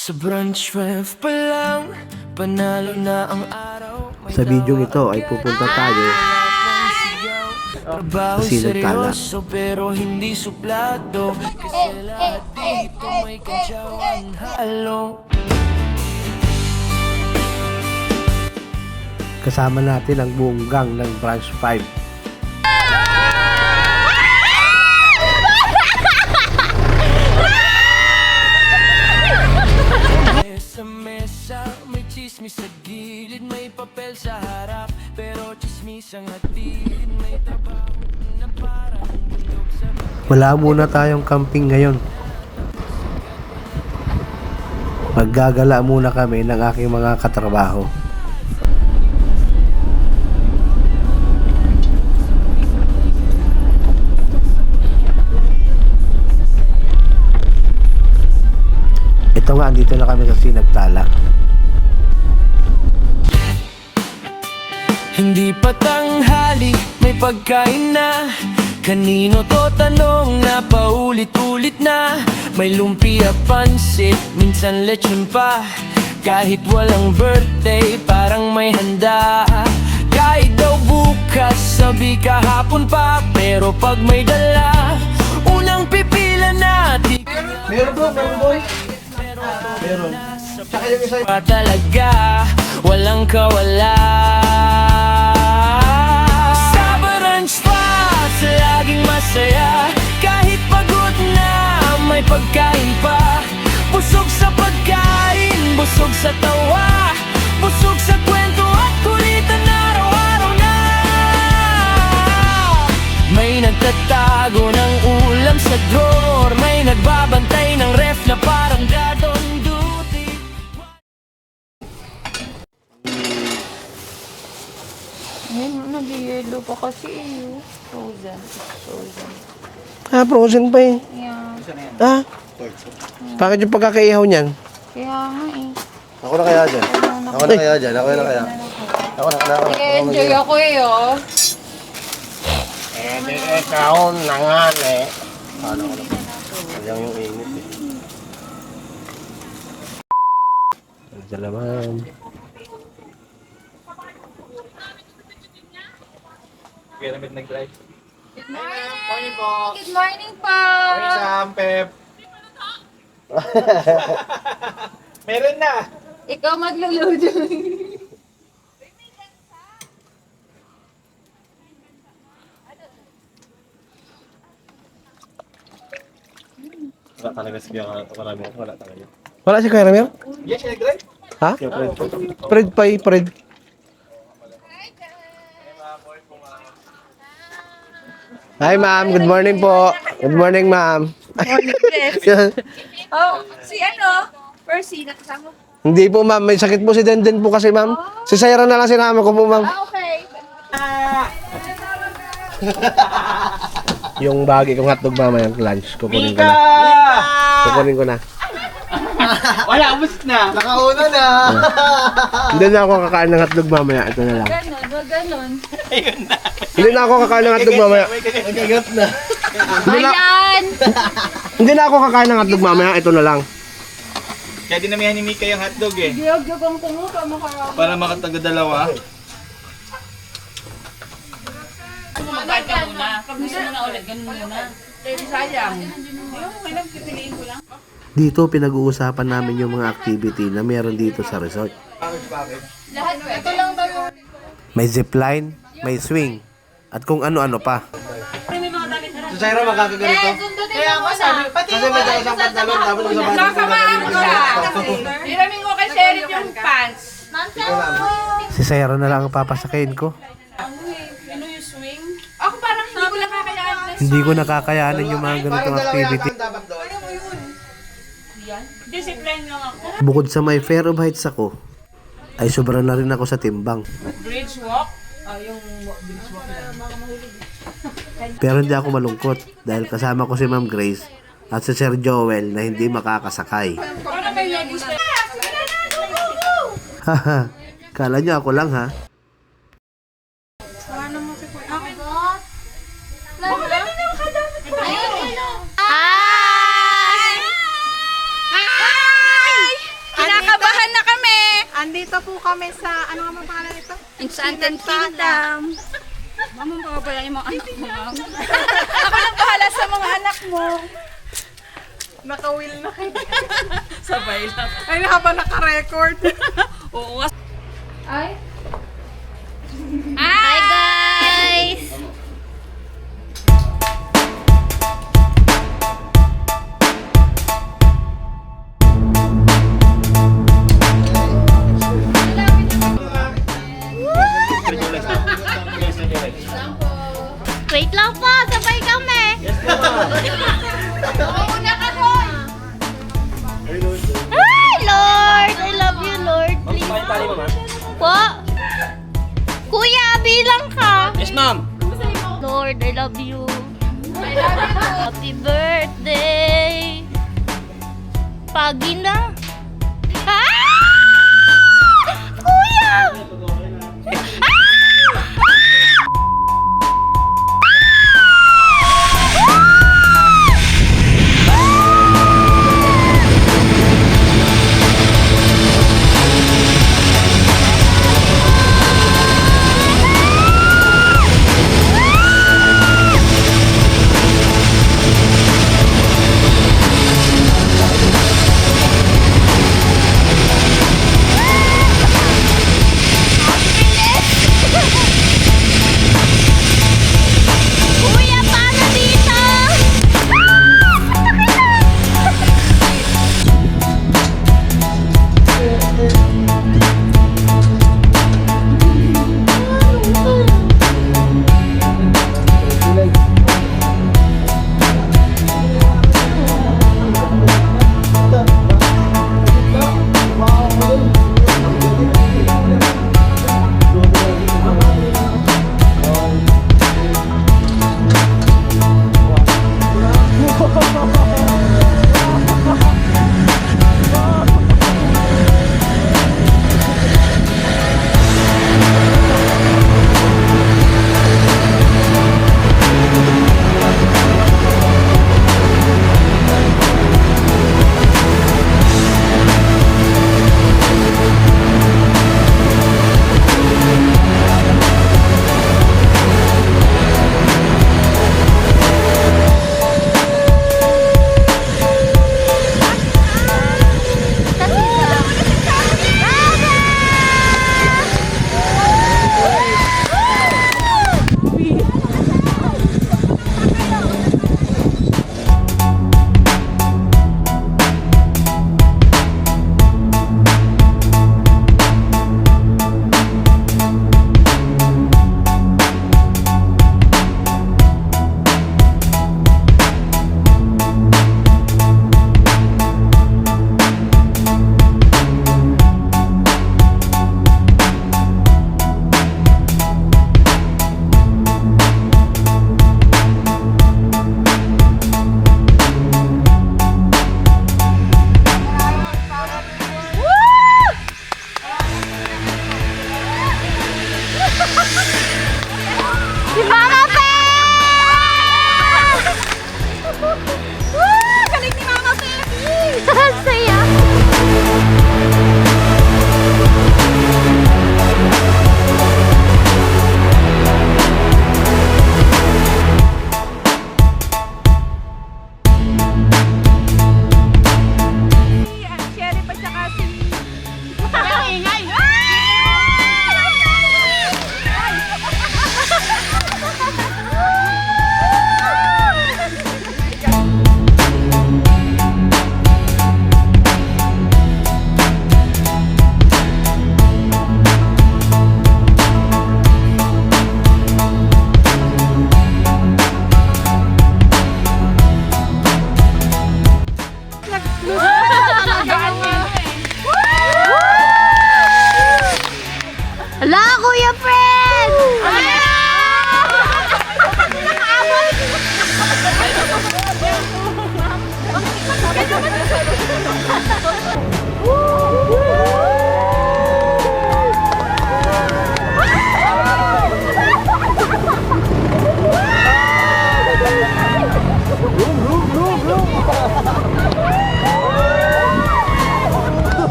Sa branch 12 pa lang, panalo na ang araw. Sa video ito ay pupunta tayo Trabaho sa Sinagtala. seryoso pero hindi suplado. Kasi lahat dito may kantsawan halo. Kasama natin ang buong gang ng Branch 5. Sa mesa, may chismis sa gilid, may papel sa harap, pero chismis ang hatid, may trabaho na parang bundok sa Wala muna tayong camping ngayon. Maggagala muna kami ng aking mga katrabaho. Ito nga, andito na kami sa Sinagtala. Hindi pa tanghali, may pagkain na. Kanino to tanong na paulit-ulit na. May lumpia, pansit, minsan lechon pa. Kahit walang birthday, parang may handa. Kahit daw bukas, sabi kahapon pa. Pero pag may dala, unang pipila na. Meron bro, boy. Meron. Tsaka yung isa Pa talaga, walang kawala. Sa branch pa, sa laging masaya. Kahit pagod na, may pagkain pa. Busog sa pagkain, busog sa tawa, busog sa kwento at kulitan araw-araw na. May nagtatago ng ulam sa drawer, may nagbabantay ng ref na parang dadon duty. Ayun, nag-yellow pa kasi eh. Frozen. Frozen. Ah, frozen pa eh. Yeah. Ah? Bakit yung pagkakaihaw niyan? Kaya nga eh. Ako na kaya dyan. Ako na kaya dyan. Ako na kaya. Ako na kaya. Nag-enjoy ako eh oh. Di ikaw na nga eh. Paano ko na? Ayan yung init eh. Salamat. Good morning po. Good morning po. Sam, Pep. Meron na. Ikaw magluluto. Wala talaga siya. Marami ako. Wala talaga. Wala si Kuya Ramir? Yes, nag-drive. Ha? Siyempre. Fred pa eh, Fred. Hi ma'am, good morning po. Good morning ma'am. Oh, si ano? Percy, nakasama. Hindi po ma'am, may sakit po si Denden po kasi ma'am. Si Sayra na lang sinama ko po ma'am. Ah, okay. Yung bagay kong hotdog mamaya lunch, kukunin ko na. Kukunin ko na. Wala, ubus na. Nakauna na. Hindi na ako kakain ng hotdog mamaya, ito na lang. Ganon, wag ganon. Hindi na ako kakain ng hotdog mamaya. Nagagat na. Ayan! Hindi na ako kakain ng hotdog mamaya, ito na lang. Kaya dinamihan ni Mika yung hotdog eh. Giyog-giyog ang kumuha, makarami. Para makataga-dalawa. Magbayad ka muna. Pag gusto mo na ulit, ganun muna. Sayang. Ayun, may nagpipiliin ko lang. Dito pinag-uusapan namin yung mga activity na meron dito sa resort. Lahat, ito lang tayo. May zipline, may swing, at kung ano-ano pa. Si Sayra magkakaganito. Kaya ako sabi, pati Kasi may isang pantalon, tapos isang pantalon. Sasamahan ko siya. Hiramin ko kay Sheriff yung pants. Si Sayra na lang ang papasakayin ko. Ano yung swing? Ako parang hindi ko lang kakayanin. Hindi ko nakakayanan yung mga ganitong activity. dapat doon. Discipline lang ako. Bukod sa may fair of heights ako, ay sobra na rin ako sa timbang. Bridge walk? Pero hindi ako malungkot dahil kasama ko si Ma'am Grace at si Sir Joel na hindi makakasakay. Parang may lagos na. Haha, kala nyo ako lang ha? Nandito po kami sa, ano nga ba pangalan ito? Enchanted Kingdom. Mama, papabayaan yung mga anak mo, ma'am. Ako nang bahala sa mga anak mo. Nakawil na kayo. Sabay lang. Ay, habang naka-record. Oo nga. Ay. Hi guys! Wait lang po, sabay kami. Una ka doon. Hi Lord! I love you Lord. Please. Po? Kuya, bilang ka. Yes, ma'am. Lord, I love you. Happy birthday. Pagi na. Ah! Kuya!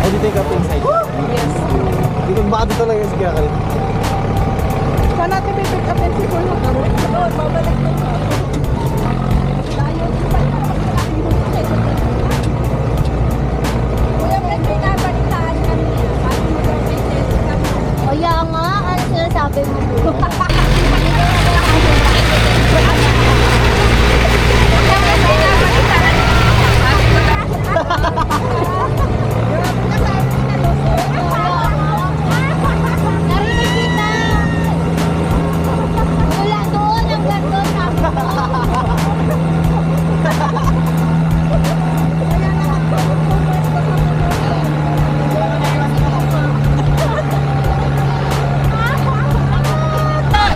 Ay, dito yung kapag inside. Yes. Dito, baka dito lang yung sige kalit. Saan natin pipick up yung sipon mo? Oo, babalik mo. Tayo, Kuya, may pinabalitaan kami. Sabi mo daw, may test kami. Kaya nga, ano sinasabi mo? Narinig kita! Wala doon, ang ganda sabi ko.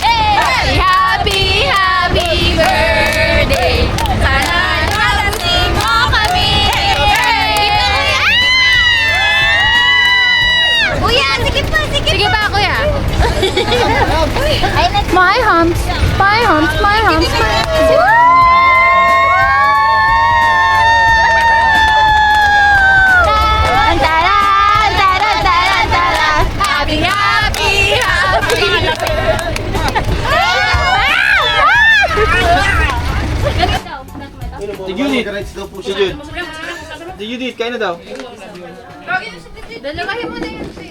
Hey! Happy, happy birthday! Sana nalasin mo kami! Kuya, sige pa, sige Sige pa, kuya! Ay, My humps! My humps! My humps! Taran, taran, taran, taran, taran. Happy, happy, happy! Si Judith. Si Jud. Si Judith, kain na daw. Dalawahin mo na yan si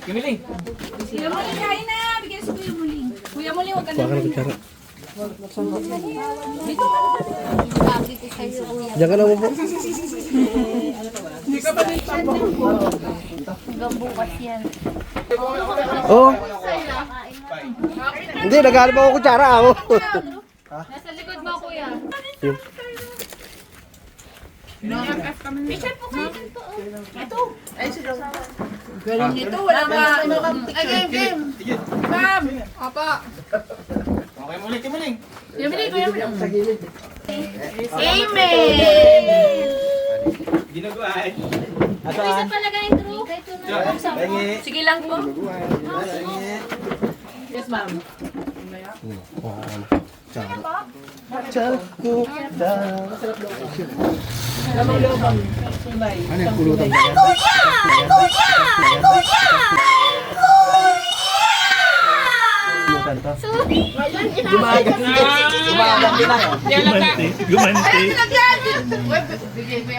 Gumiling. Kuya Muling, kain na! Bigyan sa Kuya Muling. Kuya Muling, huwag ka na. Kuha ka ng kutsara. Diyan ka lang mo po. Hanggang bukas yan. Oo. Hindi, naghanap ako kutsara ako. Nasa likod mo, kuya. Galing nito, wala ba? Ay, game! Ma'am! Apa! Okay, muling, muling. Kuya Muling, Kuya Muling. Ginagawa. Isa palagay, Drew. Sige lang po. Yes, ma'am.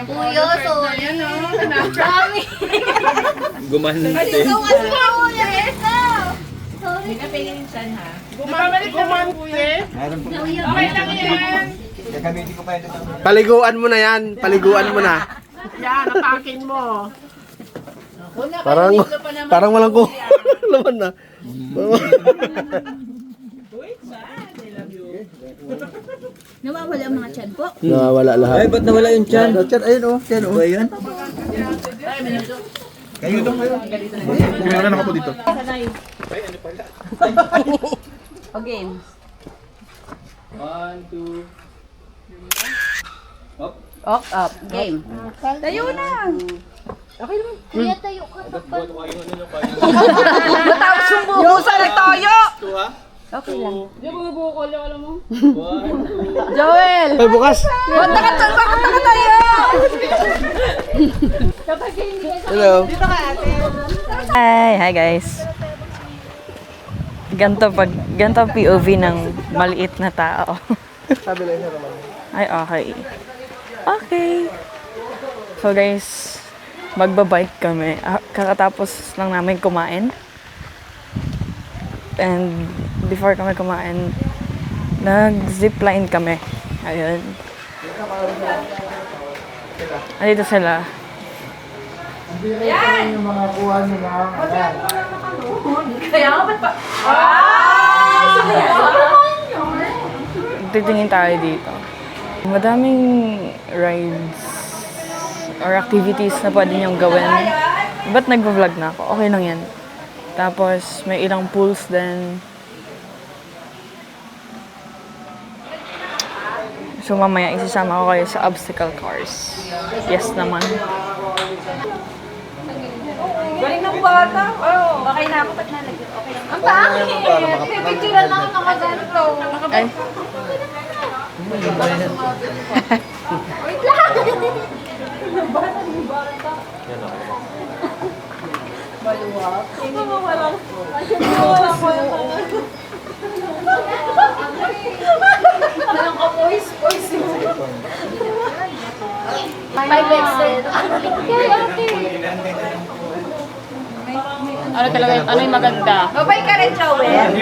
Kuya, sorry. Dami. Gumante. Sorry. Paliguan mo na yan. Paliguan mo na. Yan, atakin mo. Parang walang ko. Laman na. Nawawala ang mga tiyan po. Nawawala lahat. Ay, ba't nawala yung chan? Chan, ayun oh. Chan oh. Ayan. Meron ako po dito. O game. 1, 2. Up, up. Game. Tayo na. Kuya, tayo ka tapat. Matapos yung buhusan na tayo. 2 ha? Okay lang. 1, 2. Joel! Ay, bukas. Punta ka tayo! Hello. Hi guys. Ganto ang POV ng maliit na tao. Sabi lang siya naman. Ay, okay. Okay. So guys, magbabike kami. Kakatapos lang namin kumain. And before kami kumain, nag-zipline kami. Ayun. Andito sila. Kaya nga ba't pa? Titingin tayo dito. Madaming rides or activities na pwede niyong gawin. Ba't nagpa-vlog na ako? Okay lang yan. Tapos, may ilang pools din. So mamaya isasama ko kayo sa obstacle course. Yes naman. Galing ng bata. Oh, okay na ako pag nalagyan. Okay lang. Ang pangit. Pipicturean lang ako ganito. Ay. Wait lang. Maluwag. Hindi mo walang. Walang ka-voice. 5 extra. Ano talaga, ano yung maganda? Babay ka rin, Joel.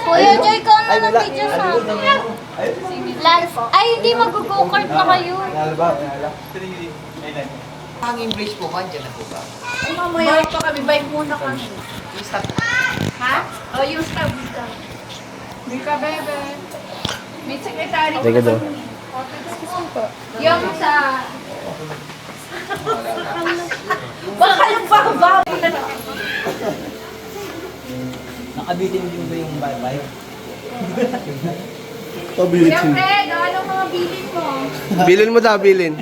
Kuya Joy, ko na mag-video sa akin. Lance, ay hindi mag-go-kart na kayo. Hanging bridge po ba? Diyan na po ba? Ay, mamaya pa kami. Bye muna kami. Ha? Oh, yung stop. Hindi ka, bebe. May secretary. Teka daw. Yung sa... Baka yung baba. Nakabitin din ba yung bye-bye? Siyempre, anong mga bilin mo? Bilin mo daw, bilin.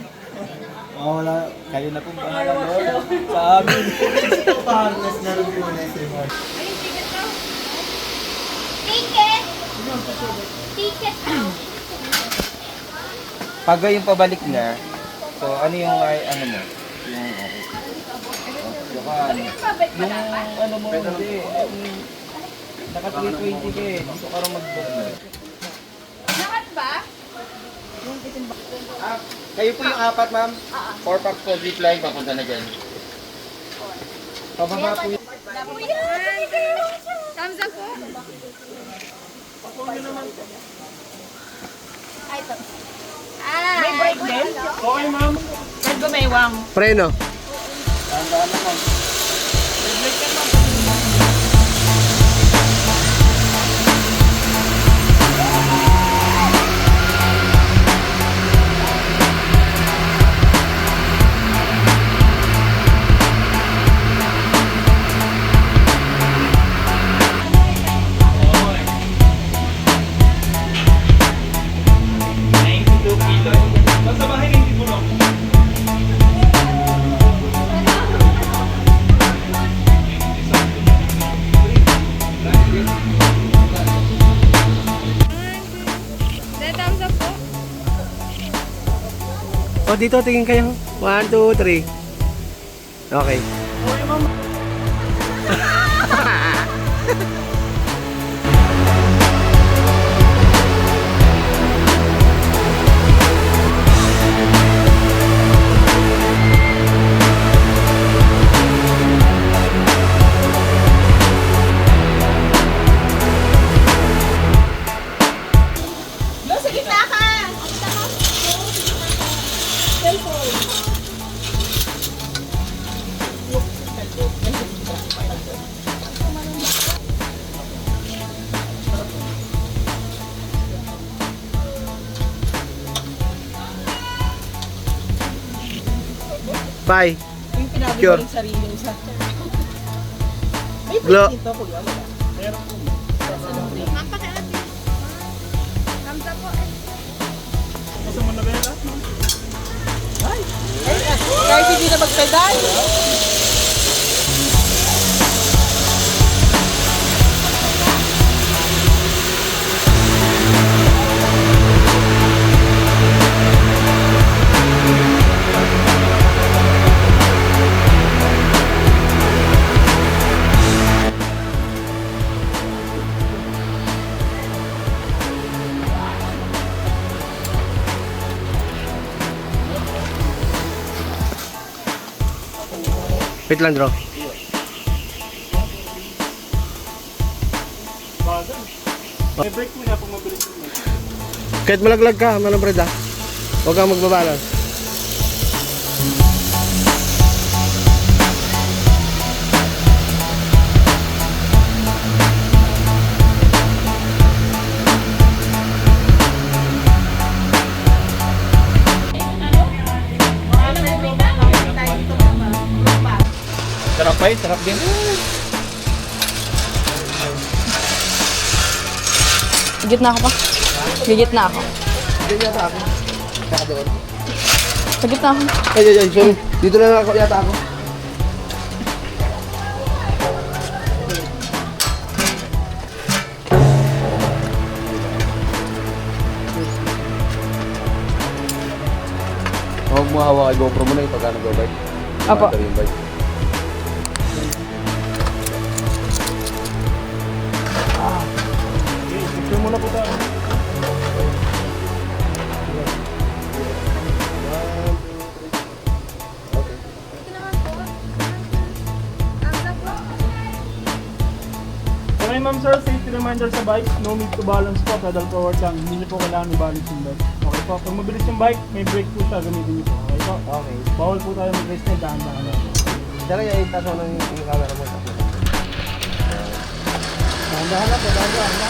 Oh, wala. Kayo na pong bahala mo. Sa amin. Paharnas na rin po na ito. Ticket! Ticket now. Pag yung pabalik na, so ano yung ano mo? Yung ano mo, hindi. Naka 320 ka eh. Gusto ka rin mag-book na. Lahat ba? Kayo po yung apat, ma'am? 4 packs po, zip line, papunta na dyan. Pababa po yung... Thumbs up po. May break din? Okay, ma'am. Kahit gumaywang. Preno. Thumbs up po. O, dito, tingin kayo. 1, 2, 3. Okay. Bye. Sure. Glo. Thumbs up po. Kahit hindi na magpedal. Wait lang, bro. I-break mo na pag mabilis mo. Kahit malaglag ka, manong ha. Huwag kang magbabalance. Sarap pa sarap din. Gitna ako pa. Gigitna ako. Diyan yata ako. Saka doon. Sa gitna ako. Ay, sorry. Dito lang ako yata ako. Huwag mo hawak kay GoPro mo na yung pagka nag-bike. Apo. Battery yung bike. Picture muna po tayo. Okay, ma'am sir, safety reminder sa bike, no need to balance po, pedal forward lang, hindi niyo po kailangan i-balance yung bike. Okay po, pag mabilis yung bike, may brake po siya, gamitin niyo po. Okay po? Okay. Bawal po tayo mag-race na, dahan-dahan lang. Saka yung itaso ng yung camera mo. Dahan-dahan lang po, dahan-dahan po.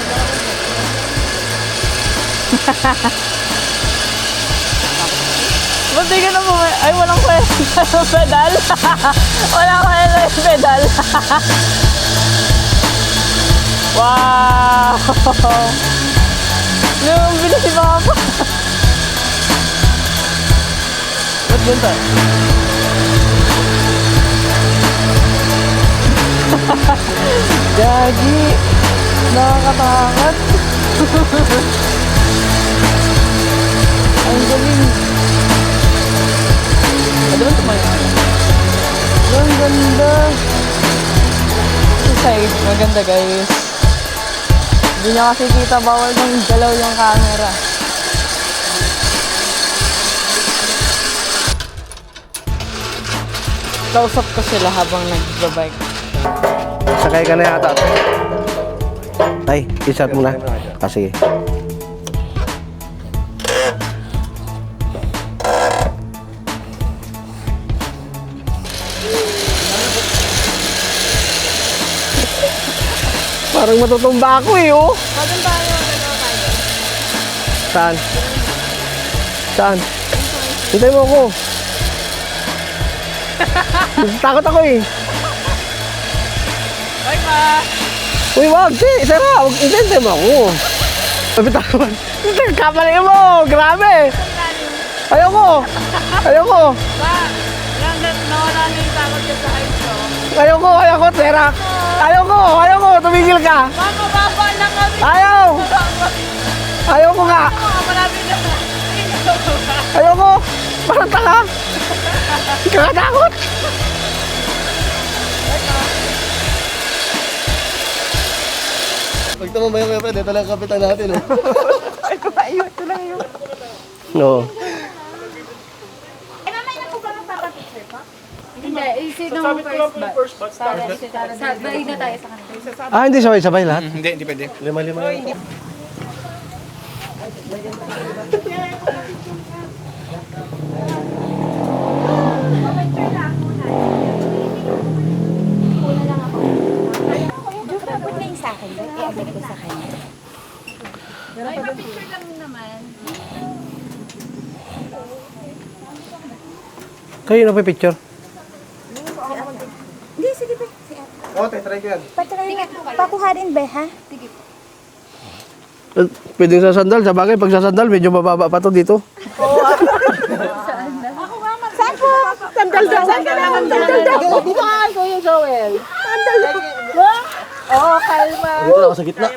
Ba't di ka na po? Ay, walang kwenta yung pedal. Walang kwenta yung pedal. Wow! Yung bilis si Papa. Ba't ganito? Gagi! Nakakatakot. Ang galing. Ano ba tumayo? Ang ganda. Sa side, maganda guys. Hindi nyo kasi kita, bawal nang galaw yung camera. Kausap ko sila habang nag-bike. Sakay ka na yata. Ay, i-shot mo na. Ah, sige. Parang matutumba ako eh, oh. Saan? Saan? Hintay mo ako. Takot ako eh. Bye pa! Uy, wag, Sarah, wag, hintay mo ako. Bitawan. Kamali mo, grabe. Ayoko. Ayoko. Nawala na yung takot ka sa heights ko. Ayoko, Sarah. Ayoko, tumigil ka. Mababa lang kami. Ayaw. Ayoko nga. Malapit na. Ayoko. Parang tanga. Kakatakot. Pag tumambay yung kapit, ito lang kapitan natin. Oh. Ito lang yun. No. Hindi, sino Sabi ko lang po yung first batch. Sabay na tayo sa kanila. Ah, hindi sabay lahat? Hindi pwede. Lima-lima. Pagod na yung sa akin, i-abot ko sa kanya. Ay, pa-picture lang naman. Kayo na pa picture? Hindi, sige pa. Oo, try ko yan. Pakuha rin ba, ha? Sige. Pwedeng sa sandal, sa bagay, pag sa sandal, medyo mababa pa to dito. Saan po? Sandal daw. Sandal daw. Dito ka, Kuya Joel. Sandal daw. Oo, kalma. Dito ako sa gitna.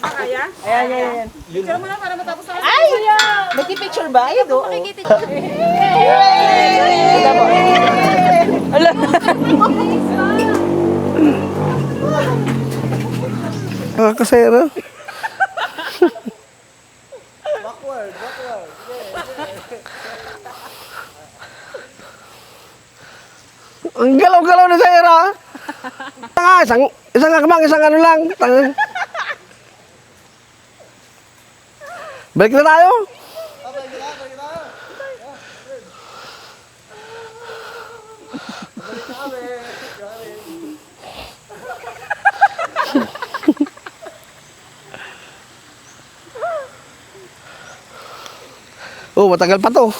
Ayan. Picture mo na para matapos na. Ay! Nagki-picture ba? Ay, doon. Makikita. Ala. Nakakasera. Ang galaw-galaw ni Sarah. Tanga, isang akbang, isang ano lang. Tanga. Balik na tayo. Oh, matagal pa to.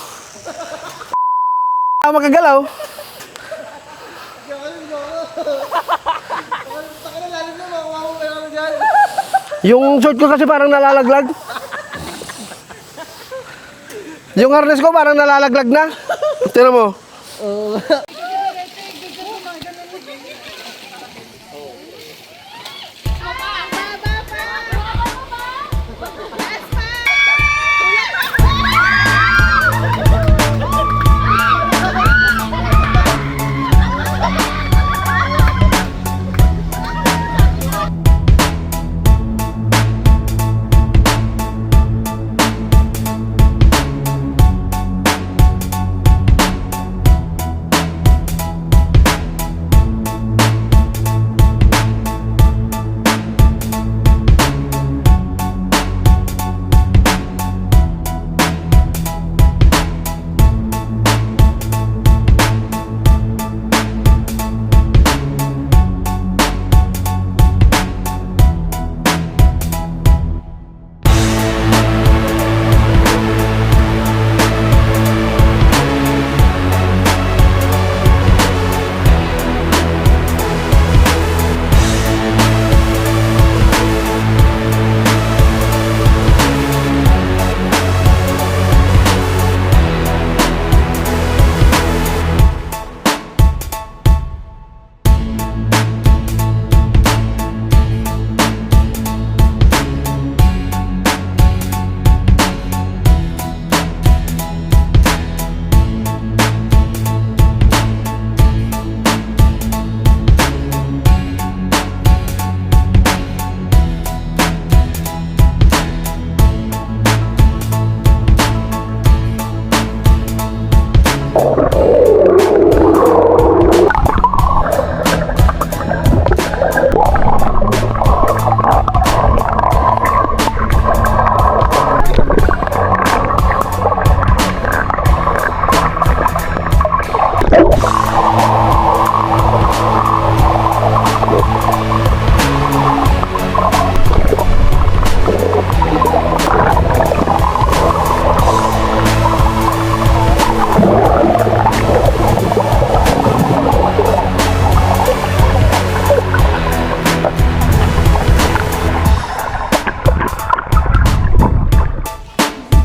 Makagalaw. Yung short ko kasi parang nalalaglag. Yung harness ko parang nalalaglag na. Tira mo.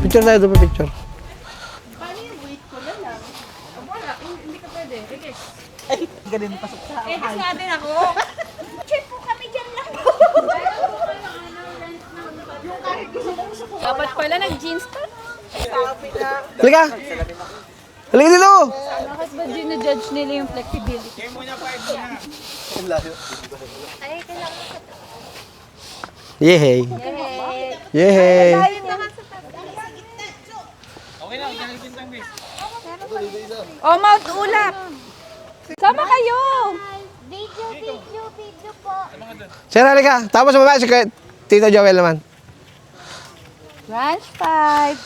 Picture tayo doon, picture. Dapat pala nag-jeans ka. Halika! Halika dito! Bakit ba ginajudge nila yung flexibility? Yehey! Yehey! Oh, Mount Ulap! Sama kayo! Video po. Sir, halika. Tapos sa baba, si Tito Joel naman. Ranch 5.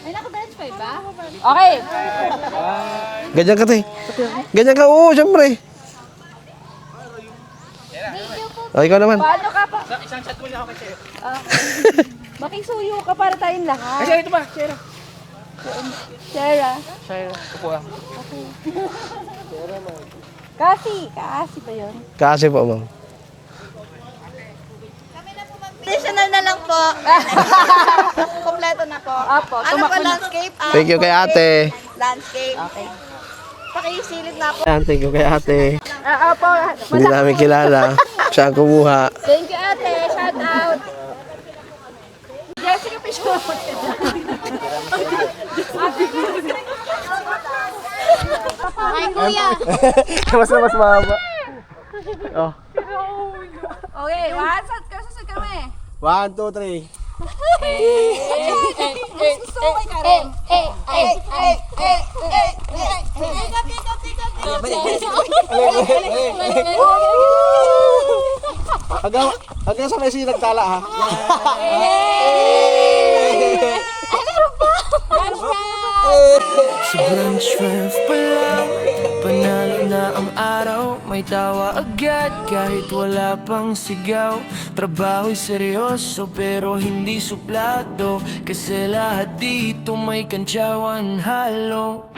Ay, naka-branch 5 ba? Okay. Ganyan ka, te. Ganyan ka, oo, syempre. O, ikaw naman. Paano ka pa? Isang chat mo lang ako kay makisuyo ka para tayong lahat. Kasi ito pa, Shera. Sarah. Shera, upo lang. Kasi ba yun? Kasi po, ma'am. Additional na lang po. Kompleto na po. Apo, Ano po, landscape? Thank you kay ate. Landscape. Okay. Pakisilid na po. Ayan, thank you kay ate. Apo, Hindi namin kilala. Siya ang kumuha. thank you ate. Shout out. Jessica Pichon. Ay, kuya. Mas mahaba. Oh. Okay, susod kami. 1, 2, 3. Gusto ko kay Karen. Hanggang sa may sinagtala ha. Sobrang strength pa lang, panalo na ang araw. May tawa agad kahit wala pang sigaw. Trabaho'y seryoso pero hindi suplado, kasi lahat dito may kantsawan. 'Di halo.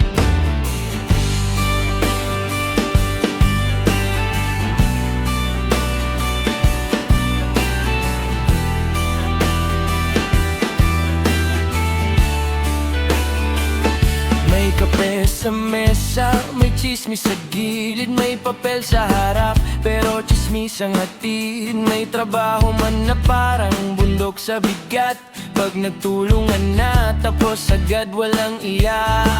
sa mesa, may chismis sa gilid, may papel sa harap, pero chismis ang hatid. May trabaho man na parang bundok sa bigat, pag nagtulungan na, tapos agad walang iyak.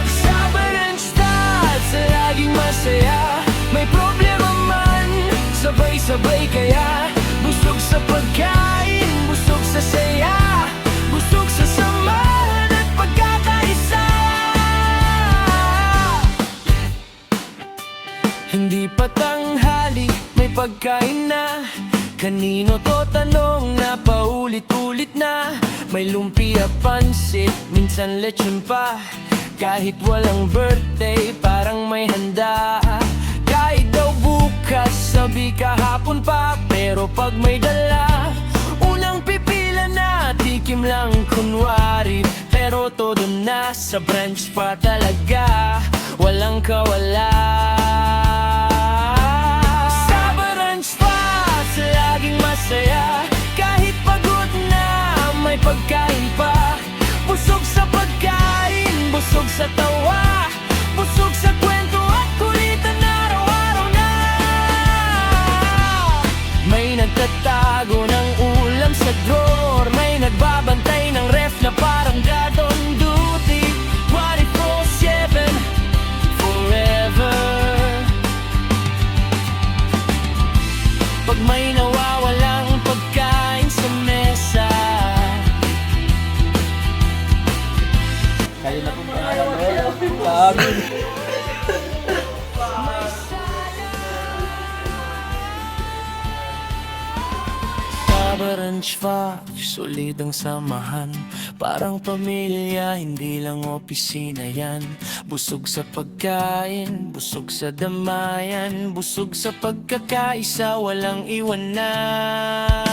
Sa Baranstad, sa laging masaya, may problema man, sabay-sabay kaya. Busog sa pagkain, busog sa saya, busog sa samahan at pagkakaisa. Hindi pa tanghali, may pagkain na. Kanino to tanong na paulit-ulit na. May lumpia, pansit, minsan lechon pa. Kahit walang birthday, parang may handa. Kahit daw bukas, sabi kahapon pa. Pero pag may dala, unang pipila na. Tikim lang kunwari, pero todo na sa branch pa talaga. Walang kawala. Sa branch pa, sa laging masaya. Kahit pagod na, may pagkain pa. Busog sa pagkain, busog sa tawa, busog sa kwento at kulitan araw-araw na. May nagtatago ng ulam sa drawer, may nagbabantay ng ref na parang God on duty. 24/7, forever. Pag may nawawalang pagkain sa mesa, Kayo na pong bahala Lord sa amin. Ranch Fox, solid ang samahan. Parang pamilya, hindi lang opisina yan. Busog sa pagkain, busog sa damayan, busog sa pagkakaisa, walang iwanan.